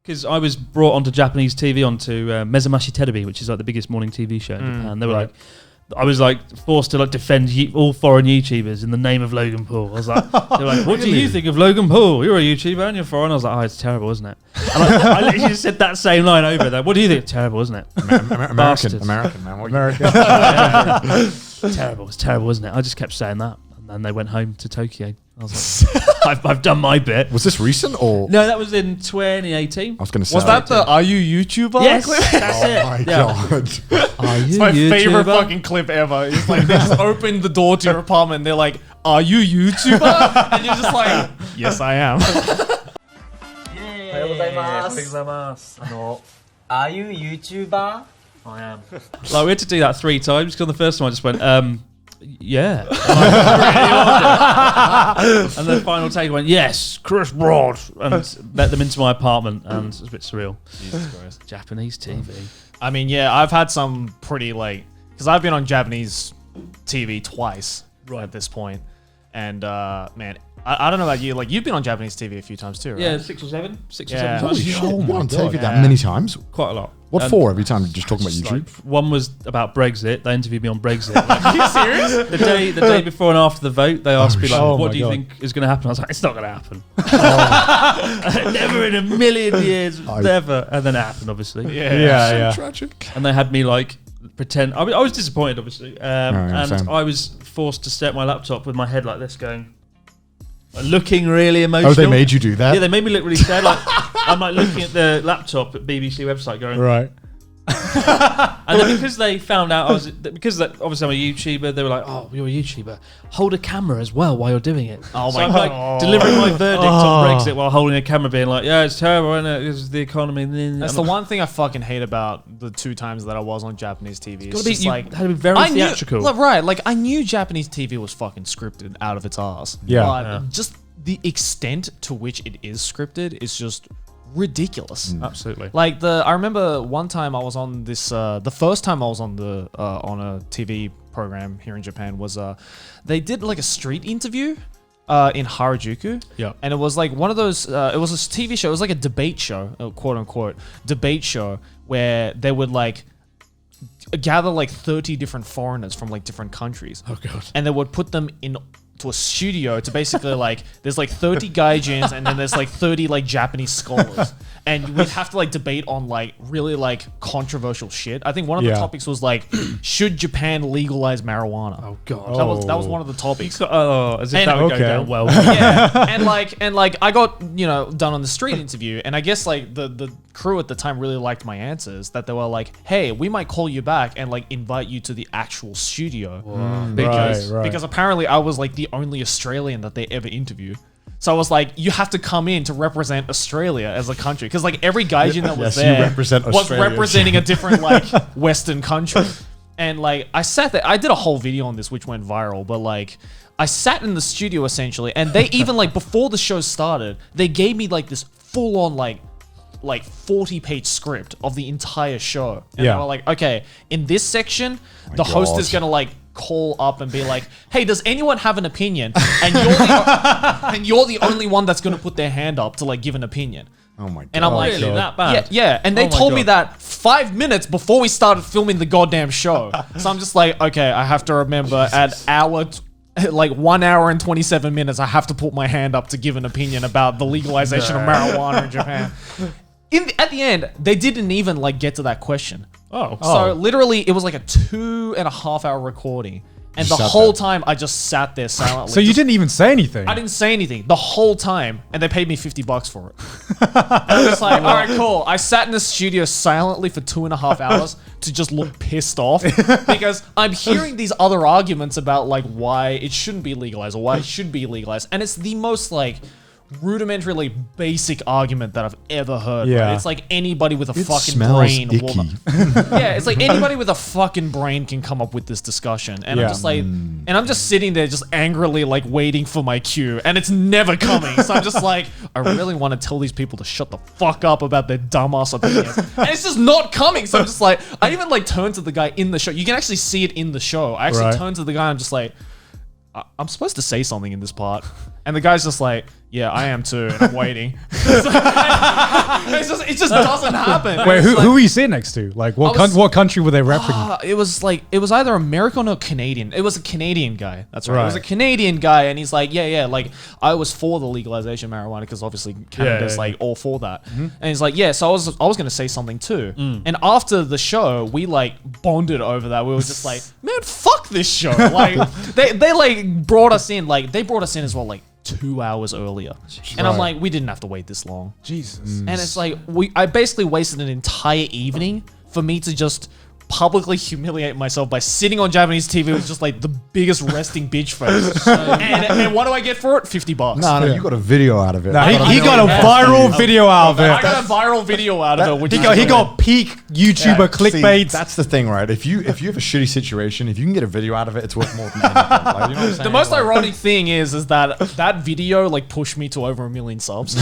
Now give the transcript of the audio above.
because I was brought onto Japanese TV onto Mezamashi Terebi, which is like the biggest morning TV show in Japan. They were like, I was like forced to like defend all foreign YouTubers in the name of Logan Paul. I was like, they're like, what do you think of Logan Paul? You're a YouTuber and you're foreign. I was like, oh, it's terrible, isn't it? And I literally just said that same line over there. What do you think? It's terrible, isn't it? American, man. American. Terrible. It's terrible, isn't it? I just kept saying that, and then they went home to Tokyo. I was like, I've done my bit. Was this recent or? No, that was in 2018. I was going to say. Was that the Are You YouTuber? Yes, clip? that's it. Oh my god. Are you It's my favorite YouTuber? fucking clip ever. It's like they just opened the door to your apartment and they're like, "Are you YouTuber?" And you're just like, "Yes, I am." おはようございます。Are you YouTuber? I am. Like we had to do that 3 times because on the first time I just went, yeah. And the final take went, yes, Chris Broad, and let them into my apartment, and it was a bit surreal. Jesus Christ. Japanese TV. I mean, yeah, I've had some pretty because I've been on Japanese TV twice at this point, and man, I don't know about you, like you've been on Japanese TV a few times too, right? Yeah, 6 or 7 Yeah. times. Oh my god. God, that yeah. many times? Quite a lot. What And for? Every time just talking about just YouTube? like, one was about Brexit. They interviewed me on Brexit. Like, Are you serious? the day before and after the vote, they asked me like, Oh "What my do you God. think is going to happen?" I was like, "It's not going to happen. Never in a million years, never." And then it happened, obviously. Yeah. Tragic. And they had me like pretend. I was disappointed, obviously, and same. I was forced to stare at my laptop with my head like this, going, looking really emotional. Oh, they made you do that? Yeah, they made me look really sad. Like I'm like looking at the laptop at BBC website, going, Right. And then because they found out obviously I'm a YouTuber, they were like, "Oh, you're a YouTuber. Hold a camera as well while you're doing it." Oh so my I'm God. like delivering my verdict on Brexit while holding a camera, being like, "Yeah, it's terrible, isn't it? It's the economy." That's the one thing I fucking hate about the 2 times that I was on Japanese TV. It's just You like had to be very theatrical. Like I knew Japanese TV was fucking scripted out of its ass. Yeah. But just the extent to which it is scripted is just ridiculous. Absolutely. Like I remember one time I was on this. The first time I was on on a TV program here in Japan was they did like a street interview in Harajuku. Yeah. And it was like one of those. It was a TV show. It was like a debate show, quote unquote debate show, where they would like gather like 30 different foreigners from like different countries. Oh god. And they would put them in to a studio to basically like there's like 30 gaijins and then there's like 30 like Japanese scholars, and we'd have to like debate on like really like controversial shit. I think one of the topics was like, should Japan legalize marijuana? Oh god. That was one of the topics. As if And- that would go okay. down well. Yeah, and like I got done on the street interview, and I guess like the crew at the time really liked my answers. That they were like, hey, we might call you back and like invite you to the actual studio because apparently I was like the only Australian that they ever interviewed. So I was like, you have to come in to represent Australia as a country, because like every gaijin that was there was representing a different like Western country. And like I sat there, I did a whole video on this which went viral, but like I sat in the studio essentially, and they even like before the show started, they gave me like this full on like 40-page script of the entire show. And they were like, okay, in this section, the host is gonna like call up and be like, hey, does anyone have an opinion? And you're the only one that's gonna put their hand up to like give an opinion. Oh my god. And I'm like, Really? That bad? Yeah. And they told me that 5 minutes before we started filming the goddamn show. So I'm just like, okay, I have to remember at like 1 hour and 27 minutes, I have to put my hand up to give an opinion about the legalization of marijuana in Japan. At the end, they didn't even like get to that question. So literally, it was like a 2.5 hour recording, and the whole time I just sat there silently. So you didn't even say anything? I didn't say anything the whole time, and they paid me $50 for it. And I was like, all right, cool. I sat in the studio silently for 2.5 hours to just look pissed off because I'm hearing these other arguments about like why it shouldn't be legalized or why it should be legalized, and it's the most like rudimentarily basic argument that I've ever heard. Yeah. Right? It's like anybody with a It fucking smells brain will icky. yeah, it's like anybody with a fucking brain can come up with this discussion. And I'm just like, and I'm just sitting there just angrily like waiting for my cue, and it's never coming. So I'm just like, I really want to tell these people to shut the fuck up about their dumbass opinions. And it's just not coming. So I'm just like, I even like turned to the guy in the show. You can actually see it in the show. I actually turned to the guy, I'm just like, I'm supposed to say something in this part. And the guy's just like, Yeah, I am too. And I'm waiting. It just doesn't happen. Wait, It's who like- were you sitting next to? Like, what what country were they repping? it was either American or Canadian. It was a Canadian guy. That's right. It was a Right. Canadian guy, and he's like, yeah, like I was for the legalization of marijuana because obviously Canada's like all for that. And he's like, yeah, so I was gonna say something too. And after the show, we like bonded over that. We were just like, man, fuck this show. Like they like brought us in. Like they brought us in as well. Like 2 hours earlier, and I'm like, we didn't have to wait this long. Jesus. And it's like I basically wasted an entire evening for me to just publicly humiliate myself by sitting on Japanese TV with just like the biggest resting bitch face. and what do I get for it? $50. No, you got a video out of it. Nah, I he got a viral video out of I it. got a viral video out of it. Which He got peak YouTuber clickbait. See, that's the thing, right? If you have a shitty situation, if you can get a video out of it, it's worth more than anything. Like, you know what I'm saying? the most ironic thing is that video like pushed me to over 1 million subs.